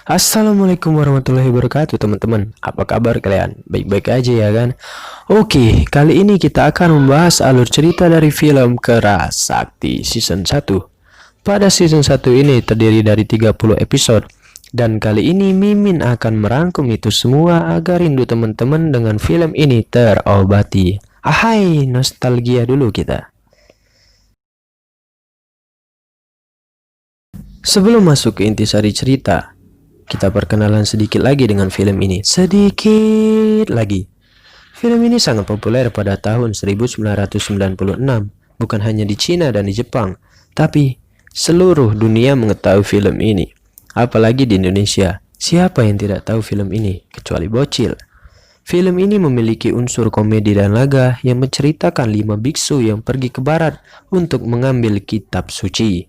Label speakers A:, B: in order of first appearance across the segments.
A: Assalamualaikum warahmatullahi wabarakatuh teman-teman. Apa kabar kalian? Baik-baik aja ya kan? Oke, kali ini kita akan membahas alur cerita dari film Kera Sakti Season 1. Pada Season 1 ini terdiri dari 30 episode. Dan kali ini Mimin akan merangkum itu semua agar rindu teman-teman dengan film ini terobati. Ahai, nostalgia dulu kita. Sebelum masuk ke intisari cerita, kita perkenalan sedikit lagi dengan film ini. Sedikit lagi. Film ini sangat populer pada tahun 1996. Bukan hanya di Cina dan di Jepang, tapi seluruh dunia mengetahui film ini. Apalagi di Indonesia. Siapa yang tidak tahu film ini, kecuali bocil. Film ini memiliki unsur komedi dan laga yang menceritakan 5 biksu yang pergi ke barat untuk mengambil kitab suci.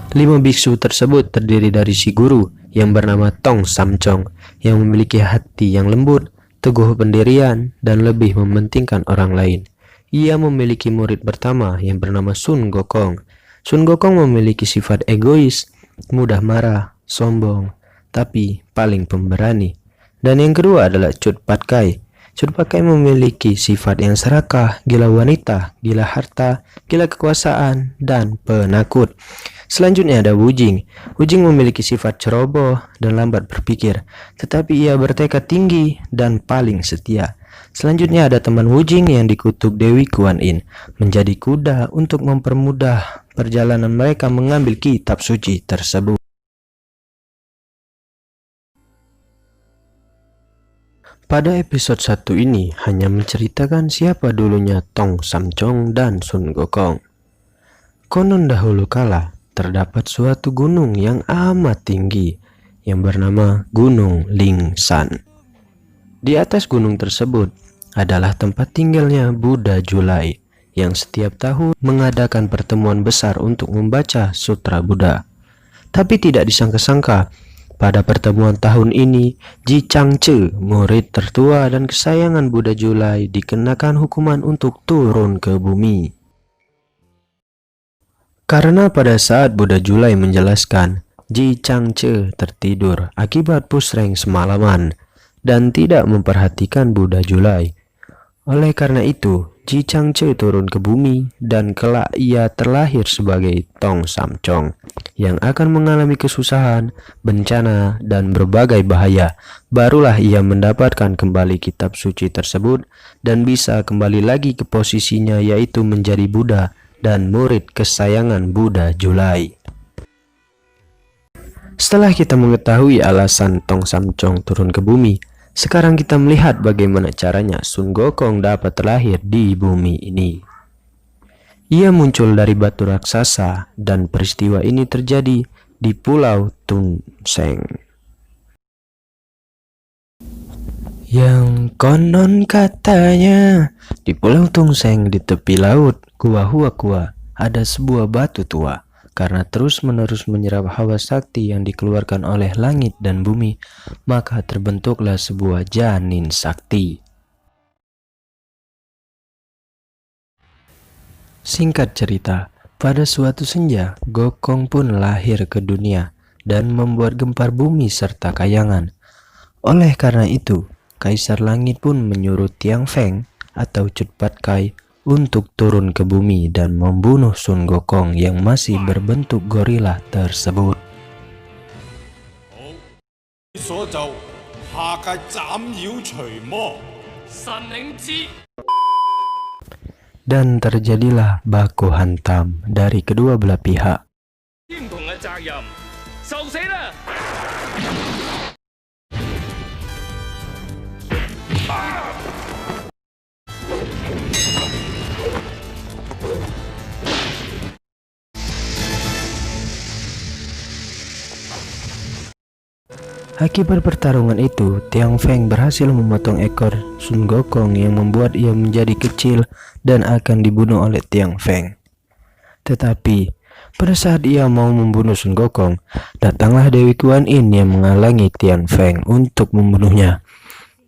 A: 5 biksu tersebut terdiri dari si guru yang bernama Tong Samcong yang memiliki hati yang lembut, teguh pendirian, dan lebih mementingkan orang lain. Ia memiliki murid pertama yang bernama Sun Gokong. Sun Gokong memiliki sifat egois, mudah marah, sombong, tapi paling pemberani. Dan yang kedua adalah Cut Pat Kai. Cut Pat Kai memiliki sifat yang serakah, gila wanita, gila harta, gila kekuasaan, dan penakut. Selanjutnya ada Wu Jing. Wu Jing memiliki sifat ceroboh dan lambat berpikir, tetapi ia bertekad tinggi dan paling setia. Selanjutnya ada teman Wu Jing yang dikutuk Dewi Kuan Yin, menjadi kuda untuk mempermudah perjalanan mereka mengambil kitab suci tersebut. Pada episode 1 ini hanya menceritakan siapa dulunya Tong Samcong dan Sun Gokong. Konon dahulu kala terdapat suatu gunung yang amat tinggi yang bernama Gunung Lingshan. Di atas gunung tersebut adalah tempat tinggalnya Buddha Julai yang setiap tahun mengadakan pertemuan besar untuk membaca Sutra Buddha. Tapi tidak disangka-sangka, pada pertemuan tahun ini Ji Changce, murid tertua dan kesayangan Buddha Julai, dikenakan hukuman untuk turun ke bumi. Karena pada saat Buddha Julai menjelaskan, Ji Changce tertidur akibat pusreng semalaman dan tidak memperhatikan Buddha Julai. Oleh karena itu, Ji Changce turun ke bumi dan kelak ia terlahir sebagai Tong Samcong yang akan mengalami kesusahan, bencana, dan berbagai bahaya. Barulah ia mendapatkan kembali kitab suci tersebut dan bisa kembali lagi ke posisinya, yaitu menjadi Buddha dan murid kesayangan Buddha Julai. Setelah kita mengetahui alasan Tong Samcong turun ke bumi, sekarang kita melihat bagaimana caranya Sun Gokong dapat terlahir di bumi ini. Ia muncul dari batu raksasa dan peristiwa ini terjadi di Pulau Tun Seng. Yang konon katanya di Pulau Tung Seng di tepi laut Gua Hua Kua ada sebuah batu tua. Karena terus-menerus menyerap hawa sakti yang dikeluarkan oleh langit dan bumi, maka terbentuklah sebuah janin sakti. Singkat cerita, pada suatu senja, Gokong pun lahir ke dunia dan membuat gempar bumi serta kayangan. Oleh karena itu, Kaisar Langit pun menyuruh Tiang Feng atau Cut Pat Kai untuk turun ke bumi dan membunuh Sun Gokong yang masih berbentuk gorila tersebut. Dan terjadilah baku hantam dari kedua belah pihak. Akibat pertarungan itu, Tian Feng berhasil memotong ekor Sun Gokong yang membuat ia menjadi kecil dan akan dibunuh oleh Tian Feng. Tetapi, pada saat ia mau membunuh Sun Gokong, datanglah Dewi Kuan Yin yang menghalangi Tian Feng untuk membunuhnya.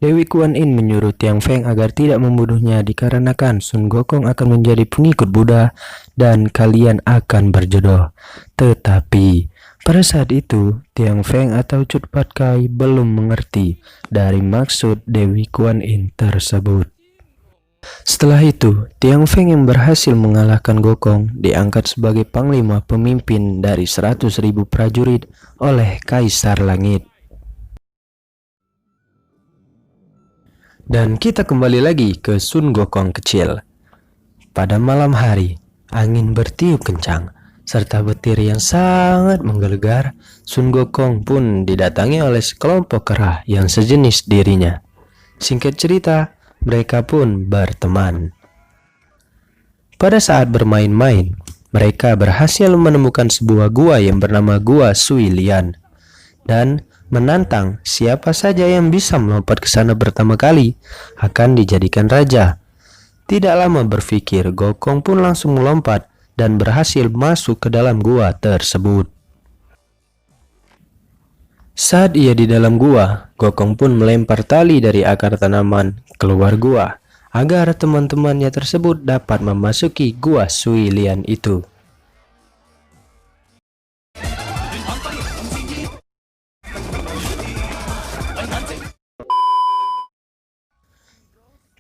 A: Dewi Kuan Yin menyuruh Tian Feng agar tidak membunuhnya dikarenakan Sun Gokong akan menjadi pengikut Buddha dan kalian akan berjodoh. Tetapi, pada saat itu, Tian Feng atau Cut Pat Kai belum mengerti dari maksud Dewi Kuan Yin tersebut. Setelah itu, Tian Feng yang berhasil mengalahkan Gokong diangkat sebagai panglima pemimpin dari 100.000 prajurit oleh Kaisar Langit. Dan kita kembali lagi ke Sun Gokong kecil. Pada malam hari, angin bertiup kencang serta petir yang sangat menggelegar. Sun Gokong pun didatangi oleh sekelompok kera yang sejenis dirinya. Singkat cerita, mereka pun berteman. Pada saat bermain-main, mereka berhasil menemukan sebuah gua yang bernama Gua Sui Lian dan menantang siapa saja yang bisa melompat ke sana pertama kali akan dijadikan raja. Tidak lama berpikir, Gokong pun langsung melompat dan berhasil masuk ke dalam gua tersebut. Saat ia di dalam gua, Gokong pun melempar tali dari akar tanaman keluar gua agar teman-temannya tersebut dapat memasuki Gua Sui Lian itu.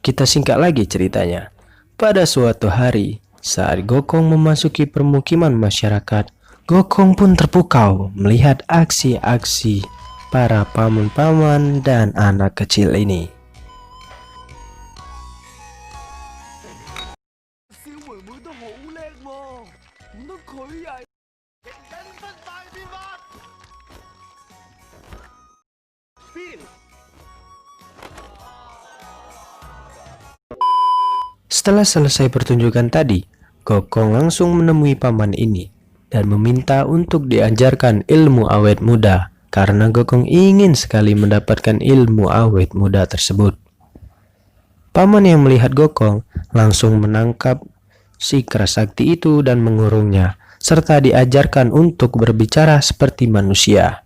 A: Kita singkat lagi ceritanya. Pada suatu hari, saat Gokong memasuki permukiman masyarakat, Gokong pun terpukau melihat aksi-aksi para paman-paman dan anak kecil ini. Setelah selesai pertunjukan tadi, Gokong langsung menemui paman ini dan meminta untuk diajarkan ilmu awet muda karena Gokong ingin sekali mendapatkan ilmu awet muda tersebut. Paman yang melihat Gokong langsung menangkap si kera sakti itu dan mengurungnya serta diajarkan untuk berbicara seperti manusia.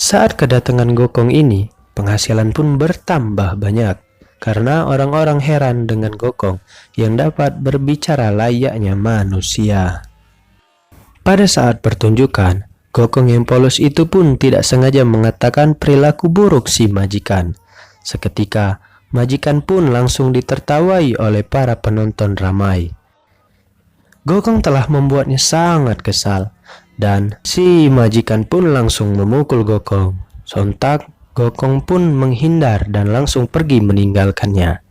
A: Saat kedatangan Gokong ini, penghasilan pun bertambah banyak karena orang-orang heran dengan Gokong yang dapat berbicara layaknya manusia. Pada saat pertunjukan, Gokong yang polos itu pun tidak sengaja mengatakan perilaku buruk si majikan. Seketika, majikan pun langsung ditertawai oleh para penonton ramai. Gokong telah membuatnya sangat kesal. Dan si majikan pun langsung memukul Gokong. Sontak, Gokong pun menghindar dan langsung pergi meninggalkannya.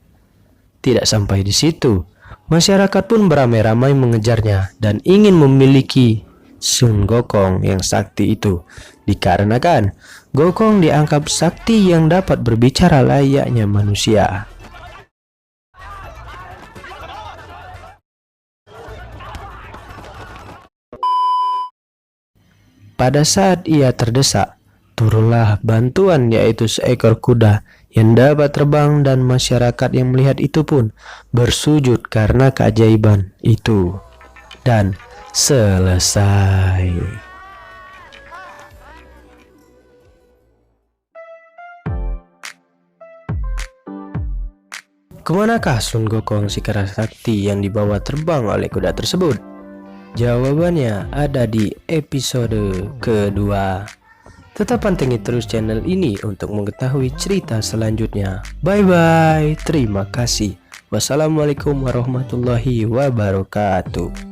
A: Tidak sampai di situ, masyarakat pun beramai-ramai mengejarnya dan ingin memiliki Sun Gokong yang sakti itu. Dikarenakan Gokong dianggap sakti yang dapat berbicara layaknya manusia. Pada saat ia terdesak, turunlah bantuan yaitu seekor kuda yang dapat terbang dan masyarakat yang melihat itu pun bersujud karena keajaiban itu. Dan selesai. Kemanakah Sun Gokong si kera sakti yang dibawa terbang oleh kuda tersebut? Jawabannya ada di episode kedua. Tetap pantengin terus channel ini untuk mengetahui cerita selanjutnya. Bye bye, terima kasih. Wassalamualaikum warahmatullahi wabarakatuh.